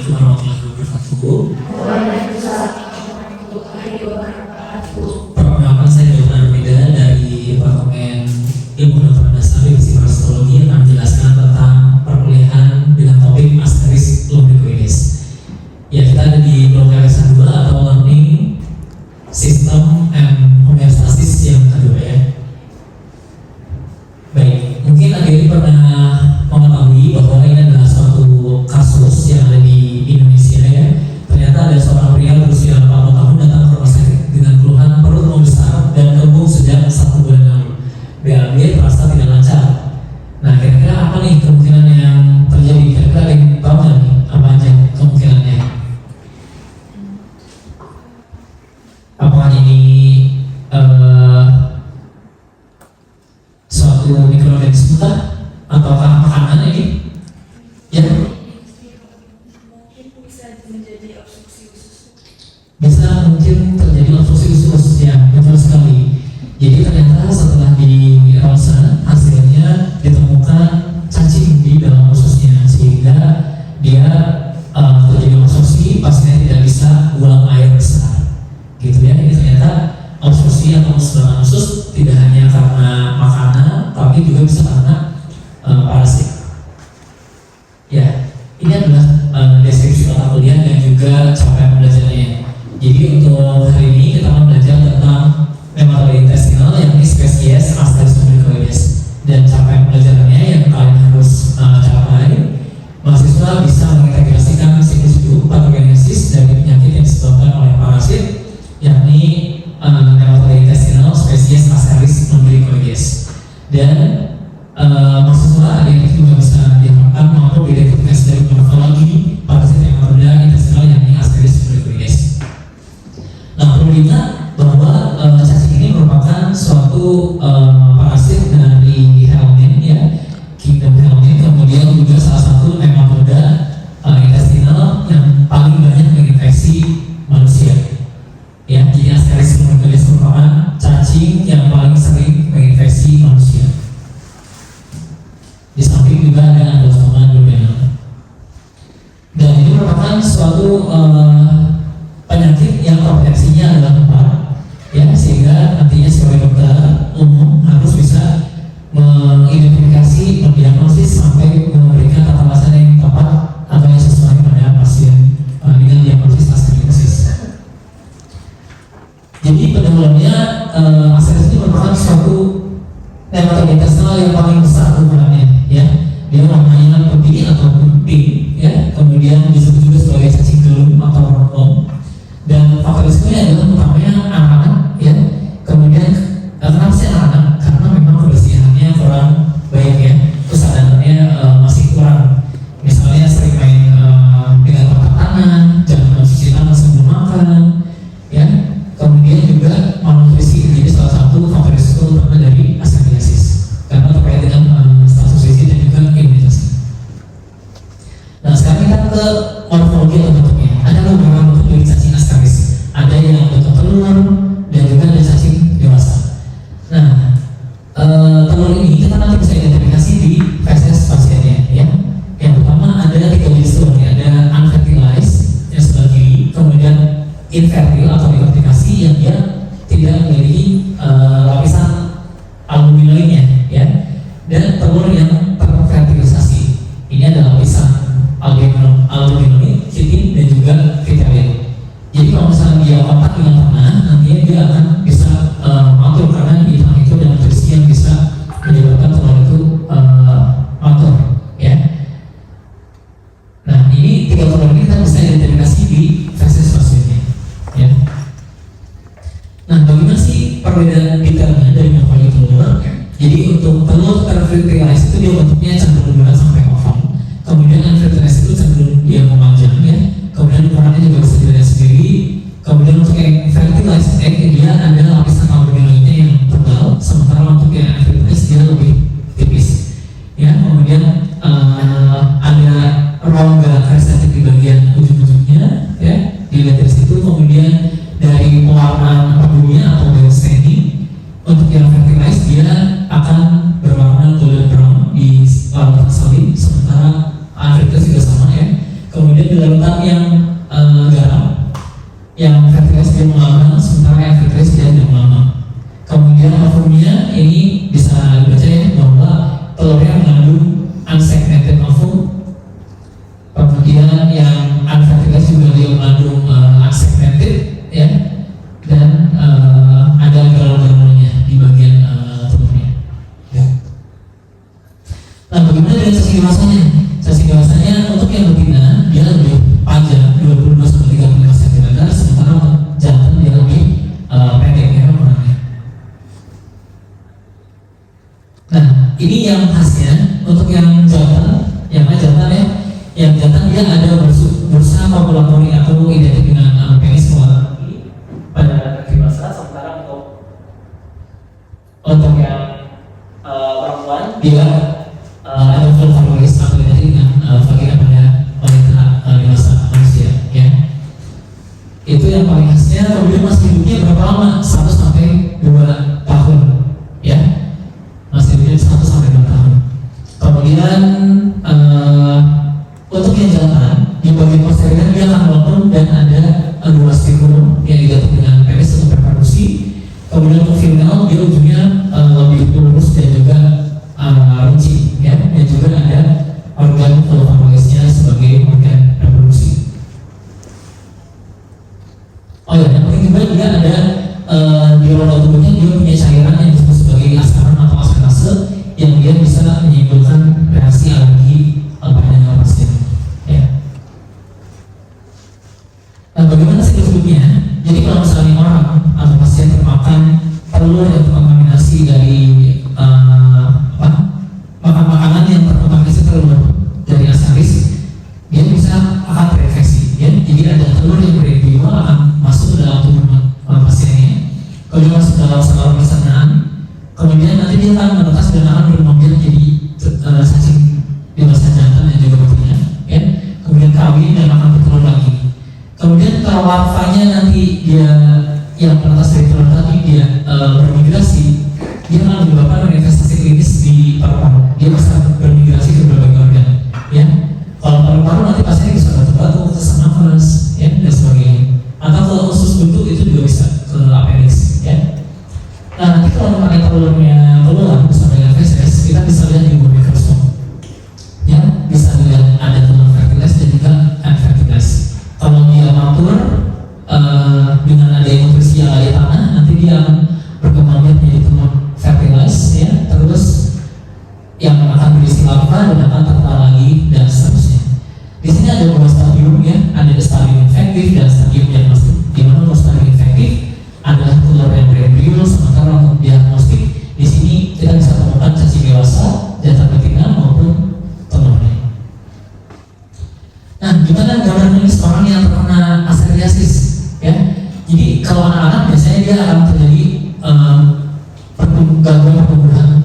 warahmatullahi wabarakatuh. Perkenalkan, saya Dr. Armida dari Departemen Ilmu Kedokteran Dasar Divisi Parasitologi yang akan menjelaskan tentang perkuliahan dengan topik Ascaris lumbricoides. Ya, kita ada di blok LS2 atau Learning System and Homeostasis yang kedua ya. Baik, mungkin adik-adik pernah mengetahui bahwa ini adalah suatu kasus yang ada di Indonesia ya. Ternyata ada seorang pria berusia 40 tahun datang ke rumah sakit dengan keluhan perut membesar dan kembung sejak 1 bulan lalu. BAB terasa tidak lancar. Nah, kira-kira apa nih kemungkinan yang terjadi? Kira-kira ada yang tahu nggak nih apa aja kemungkinannya? Apakah ini suatu mikroorganisme ataukah makanan ini? Ya. Mungkin bisa menjadi obstruksi usus. Bisa mungkin terjadi obstruksi usus ya, betul sekali. Jadi ternyata setelah di ronsen hasilnya ditemukan cacing di dalam ususnya sehingga dia terjadi obstruksi, pasien tidak bisa buang air besar. Gitu ya. Ini ternyata obstruksi atau keseluruhan usus tidak hanya karena makanan, tapi juga bisa karena parasit. Ya, ini adalah deskripsi mata kuliah dan juga capaian belajarnya. Jadi untuk hari ini kita akan belajar tentang nematode intestinal, yakni spesies Ascaris lumbricoides, dan capaian belajarnya yang kalian harus capai. Mahasiswa bisa mengintegrasikan siklus hidup patogenesis dari penyakit yang disebabkan oleh parasit, yakni nematode intestinal spesies Ascaris lumbricoides. Dan mahasiswa ada yang juga bisa diharapkan mampu mengidentifikasi dari morfologi parasit nematode intestinal yakni Ascaris lumbricoides. Nah, perlu diingat bahwa cacing ini merupakan suatu parasit dari helmin ya, kingdom helmin, kemudian juga salah satu nematode intestinal yang paling banyak menginfeksi manusia. Ya, jadi Ascaris lumbricoides merupakan cacing yang paling sering menginfeksi manusia. Di samping juga ada Angiosperma duodenum. Dan ini merupakan suatu penyakit yang proteksinya adalah 4 ya, sehingga nantinya sebagai dokter umum harus bisa mengidentifikasi, mendiagnosis sampai memberikan tata laksana yang tepat atau yang sesuai pada pasien dengan diagnosis ascaris. Jadi pendahuluannya Ascaris ini merupakan suatu nematode intestinal yang paling besar ukurannya ya. Dia warnanya putih ataupun pink ya, kemudian disebut juga sebagai cacing gelung atau ronggong. Dan faktor risikonya adalah utamanya anak-anak ya. Kemudian kenapa sih anak-anak? Karena memang kebersihannya kurang baik ya, kesadarannya masih kurang. Misalnya sering main dengan kotak tangan, jangan mencuci tangan sebelum makan ya. Kemudian juga malnutrisi, jadi salah satu faktor risiko utama dari ascariasis karena terkait dengan status gizi dan juga imunitas. Nah, sekarang kita ke morfologi atau bentuknya. Ada beberapa bentuk dari cacing Ascaris. Ada yang bentuk telur dan juga ada cacing dewasa. Nah, telur ini kita nanti bisa identifikasi di feses pasiennya ya. Yang pertama ada 3 jenis telur ya. Ada unfertilized yang sebelah kiri, kemudian infertil atau diversifikasi yang dia tidak memiliki lapisan albuminoidnya ya. Dan telur yang terfertilisasi. Ini adalah lapisan albuminoid, chitin dan juga vitelin. Jadi kalau misalnya dia kontak dengan tanah, nantinya dia akan bisa mantul karena di tanah itu ada nutrisi yang bisa menyebabkan telur itu mantul ya. Nah, ini 3 telur ini kita bisa identifikasi di feses pasiennya ya. Nah, bagaimana sih perbedaan detailnya dari morfologi telur? Jadi untuk telur terfertilized itu dia bentuknya cenderung bulat sampai oval. Kemudian unfertilized itu cenderung dia memanjang ya. Kemudian ukurannya juga bisa dilihat sendiri. Kemudian untuk yang fertilized egg dia ada lapisan albuminoidnya yang tebal, sementara untuk yang unfertilized dia lebih tipis. Ya, kemudian ada rongga karistatik di bagian ujung-ujungnya ya. Dilihat dari situ. Kemudian dari pewarnaan pembunuhnya atau staining, untuk yang fertilized dia akan berwarna golden brown di lapisan salin, sementara unfertilized juga sama ya. kemudian di larutan yang garam, yang fertilized dia mengambang, sementara yang fertilized dia tidak mengambang. Kemudian ovumnya ini bisa dibaca ya bahwa telurnya mengandung unsegmented ovum. Kemudian yang unfertilized juga dia mengandung unsegmented ya, dan ada garal-garalnya di bagian telurnya. Ya. Nah, bagaimana dengan sesi dewasanya? Sesi dewasanya untuk yang betina dia lebih panjang 22-35 cm, sementara untuk jantan dia lebih pendek ya ukurannya. Nah, ini yang khasnya untuk yang jantan ya, yang jantan dia ada bursa populatori atau identik dengan penis keluar pada dewasa, sementara untuk yang perempuan dia ada vulvaris atau identik dengan vagina pada wanita dewasa manusia ya. Itu yang paling khasnya. Kemudian masa hidupnya berapa lama? 1 sampai 2 tahun ya. Masa hidupnya 1 sampai 2 tahun. Kemudian untuk yang jantan di bagian posterior dia akan melengkung dan ada 2 stikulum yang digantung dengan penis untuk reproduksi. Kemudian untuk female dia ujungnya lebih lurus dan juga rinci ya, dan juga ada organ vulvarisnya sebagai organ reproduksi. Oh ya, yang penting juga dia ada di roda tubuhnya dia punya cairan yang disebut sebagai askaran atau askarase yang dia bisa menimbulkan reaksi alergi pada pasien. Ya. Nah, bagaimana sih hidupnya? Jadi kalau misalnya orang atau pasien termakan telur yang terkontaminasi dari makan makanan yang terkontaminasi telur dari asaris, dia bisa akan terinfeksi ya. Jadi ada telur yang berepiwa akan masuk ke dalam tubuh pasiennya, kemudian masuk ke dalam saluran pencernaan, kemudian nanti dia akan menetas dan akan berkembang jadi cacing dewasa jantan dan juga betina ya. Kemudian kawin dan akan bertelur lagi. Kemudian kalau larvanya nanti dia yang menetas dari telur tadi dia bermigrasi, dia akan menyebabkan manifestasi klinis di paru-paru. Dia bisa bermigrasi ke berbagai organ ya. Kalau paru-paru nanti pasiennya bisa batuk-batuk, sesak nafas ya, dan sebagainya. Atau kalau usus buntu itu juga bisa ke appendix ya. Nah, nanti kalau memakai telurnya keluar bersama dengan feses, kita bisa lihat di bawah mikroskop ya, bisa dilihat ada telur fertilized dan juga unfertilized. Kalau dia matur dengan ada nutrisi yang ada di tanah, nanti dia akan berkembang menjadi telur fertilized ya, terus yang akan berisi larva dan akan tertal lagi dan seterusnya. Di sini ada 2 stadium ya, ada stadium infektif dan stadium diagnostik. Di mana untuk stadium infektif adalah telur yang berembrio, sementara untuk diagnostik di sini kita bisa temukan cacing dewasa, jantan betina maupun telurnya. Nah, gimana gambaran klinis orang yang terkena asteriasis ya? Jadi kalau anak-anak biasanya dia akan terjadi gangguan pertumbuhan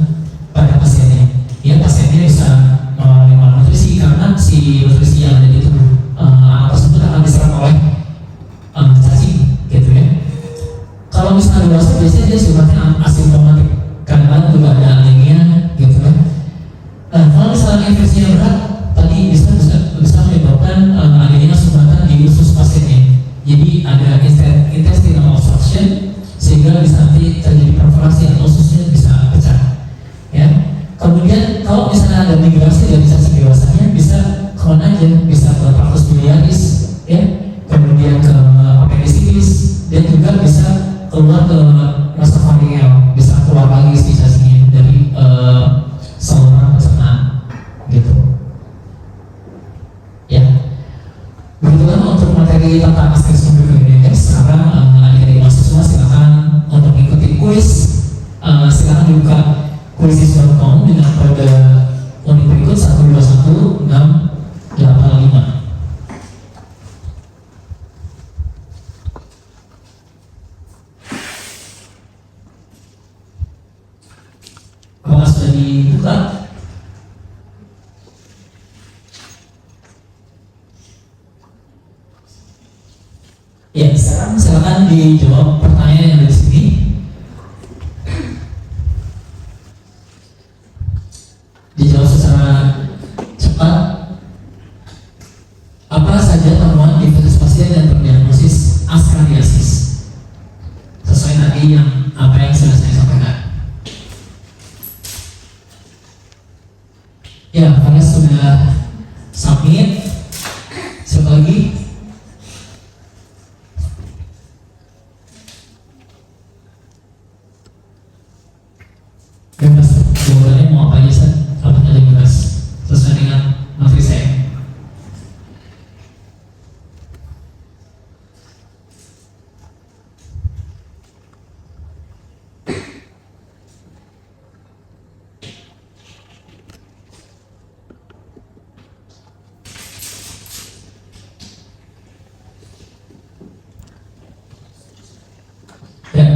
pada pasiennya. Ya, pasiennya bisa mengalami malnutrisi karena si nutrisi yang ada di tubuh anak tersebut akan diserap oleh cacing, gitu ya. Kalau misalnya dewasa biasanya dia sifatnya asimptomatik, kadang-kadang juga ada anemia, gitu ya. Nah, kalau misalnya infeksinya berat, tadi bisa menyebabkan adanya sumbatan di usus pasiennya. Jadi ada intestinal obstruction sehingga bisa nanti terjadi perforasi atau ususnya bisa pecah ya. Kemudian kalau misalnya ada migrasi dari cacing dewasanya bisa kemana aja, bisa ke tractus biliaris ya, kemudian ke appendicitis, dan juga bisa keluar ke nasofaringeal, bisa keluar lagi si cacingnya dari saluran pencernaan gitu ya. Begitulah untuk materi tentang asterisk ini guys. Sekarang adik-adik mahasiswa silakan untuk mengikuti kuis. Silakan dibuka kuisis.com dengan kode unit berikut 121685. Kalau sudah dibuka, ya sekarang silakan dijawab pertanyaan yang ada di sini. Dijawab secara cepat. Apa pasien dan terdiagnosis askariasis. Sesuai tadi apa yang sudah saya sampaikan. Ya, Faris sudah submit. Siapa lagi? Bebas, jawabannya mau apa aja, apa aja bebas, sesuai dengan materi saya. Ya.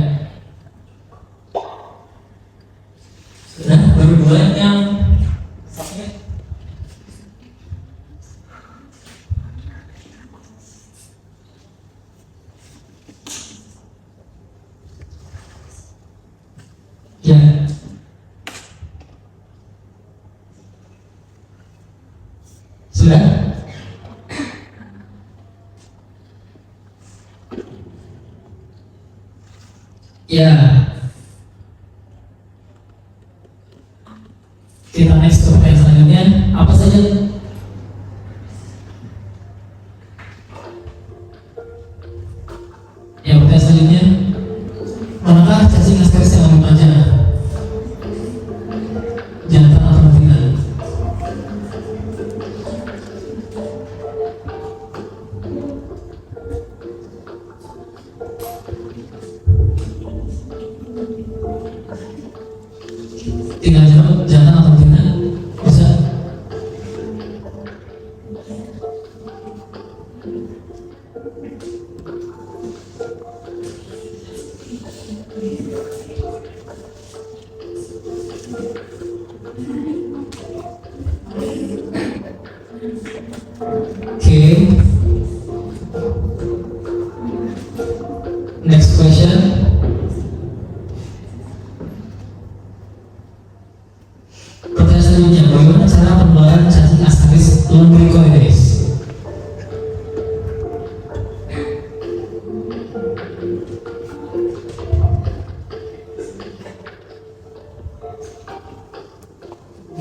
Nah, baru dua yang submit. Ya. Sudah? Ya. Kita next ke pertanyaan selanjutnya. Apa saja? Ya, pertanyaan selanjutnya. Manakah cacing askaris yang lebih panjang? Jantan atau betina? Tinggal jawab jantan atau betina. Bisa? Oke. Next question. Pertanyaan selanjutnya, bagaimana cara penularan cacing askaris lumbricoides?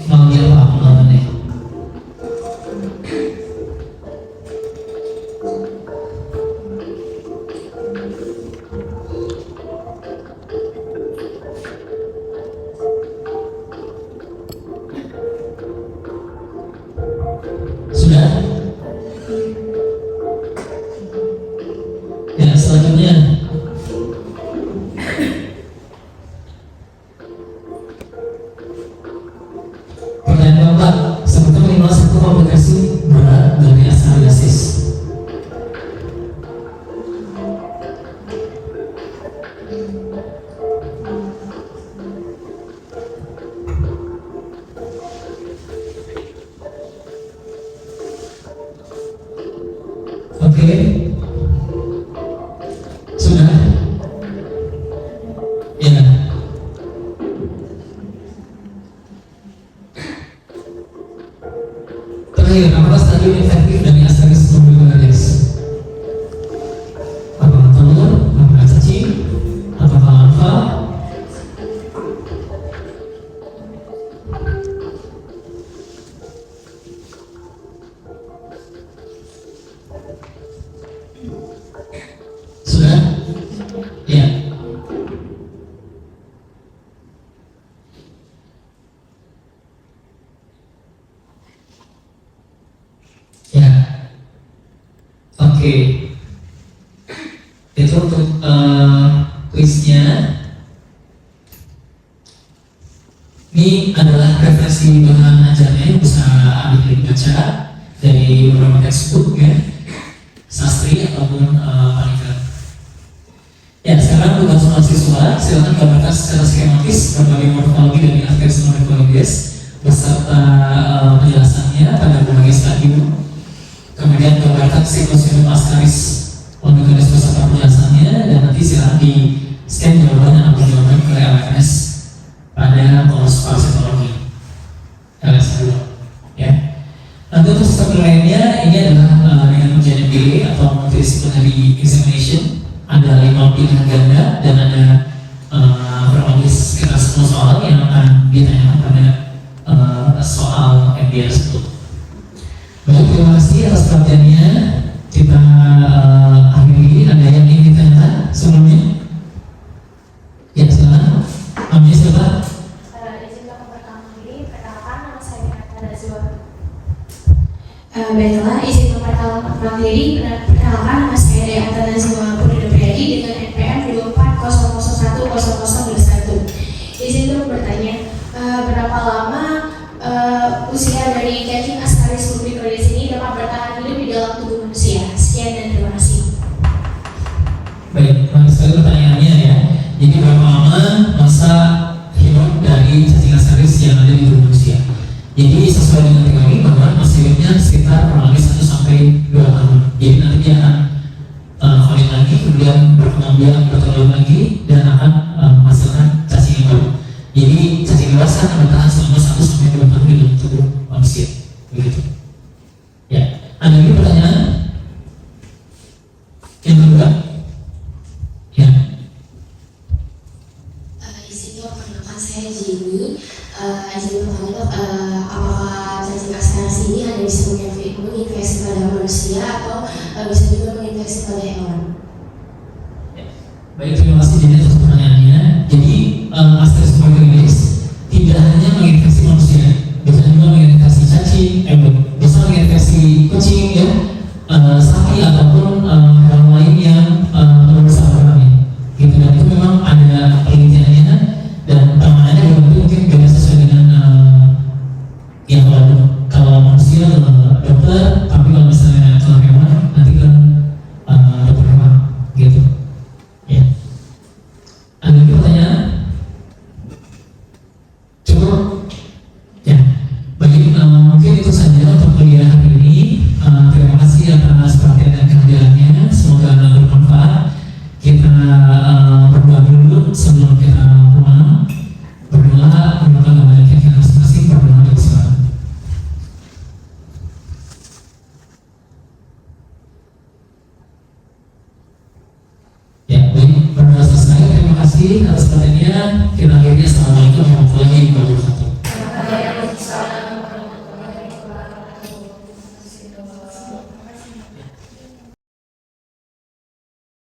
Manggil apa penularannya? Sudah? Ya, selanjutnya. Pertanyaan keempat, sebutkan minimal satu komplikasi berat dari askariasis. Oke. Sudah? Ya. Terakhir, apakah stadium infektif dari askaris lumbricoides? Apakah telur, apakah cacing, apakah larva? Sudah? Ya. Ya. Oke. Itu untuk kuisnya. Ini adalah referensi bahan ajarnya yang bisa ambil baca dari beberapa textbook ya, sastri ataupun panikan. Ya, sekarang tugas mahasiswa, silakan gambarkan secara skematis berbagai morfologi dari askaris lumbricoides beserta penjelasannya pada berbagai stadium. Kemudian gambarkan siklus askaris lumbricoides beserta penjelasannya, dan nanti silakan di scan jawabannya atau jawaban ke LMS pada kelas parasitologi LS dulu ya. Nanti untuk sistem lainnya ini adalah dengan ujian MDE atau multidisciplinary examination, ada 5 pilihan ganda dan ada kurang lebih sekitar 10 soal yang akan ditanyakan pada soal MDE tersebut. Baik, terima kasih atas perhatiannya. Kita akhiri. Ada yang ingin ditanyakan sebelumnya? Ya, silakan. Namanya siapa? Izin untuk pertama kali, perkenalkan nama saya Nata Nazwa. Baiklah, izin untuk pertama kali, perkenalkan nama saya Nata Nazwa Purida Priyadi dengan NPM 2400100121. Izin untuk bertanya, berapa lama usia dari cacing Ascaris lumbricoides ini dapat bertahan hidup di dalam tubuh manusia? Sekian dan terima kasih. Baik, bagus sekali pertanyaannya ya. Jadi berapa lama masa hidup dari cacing Ascaris yang ada di tubuh manusia? Jadi sesuai dengan teori bahwa masa hidupnya sekitar kurang lebih 1 sampai 2 tahun. Jadi nanti dia akan kawin lagi, kemudian berkembang biak bertelur lagi dan akan menghasilkan cacing yang baru. Jadi cacing dewasa akan bertahan selama 1 sampai 2 tahun di dalam tubuh manusia. Begitu. Ya, ada lagi pertanyaan? Yang kedua? Ya. Izin dok, perkenalkan saya Jenny. Izin bertanya dok, apakah cacing Ascaris ini hanya bisa menginfeksi pada manusia atau bisa juga menginfeksi pada hewan? Baik, terima kasih Jenny atas pertanyaannya. Jadi Ascaris lumbricoides tidak hanya menginfeksi manusia, bisa juga menginfeksi cacing, bisa menginfeksi kucing, ya, sapi ataupun hewan lain yang berbesar ukurannya. Gitu, dan itu memang ada penelitiannya dan penanganannya juga mungkin beda sesuai dengan ya kalau manusia dokter, tapi kalau misalnya kalau hewan nanti kan dokter hewan gitu. Ya. Ada lagi pertanyaan? Cukup? Ya. Baik, mungkin itu saja untuk kuliah hari ini. Terima kasih atas perhatian dan kehadirannya. Semoga bermanfaat. Kita berdoa dulu sebelum kita pulang. Berdoa menggunakan nama kita masing-masing. Berdoa untuk silakan. Ya, baik, berdoa selesai. Terima kasih atas perhatiannya. Kita akhirnya assalamualaikum warahmatullahi wabarakatuh.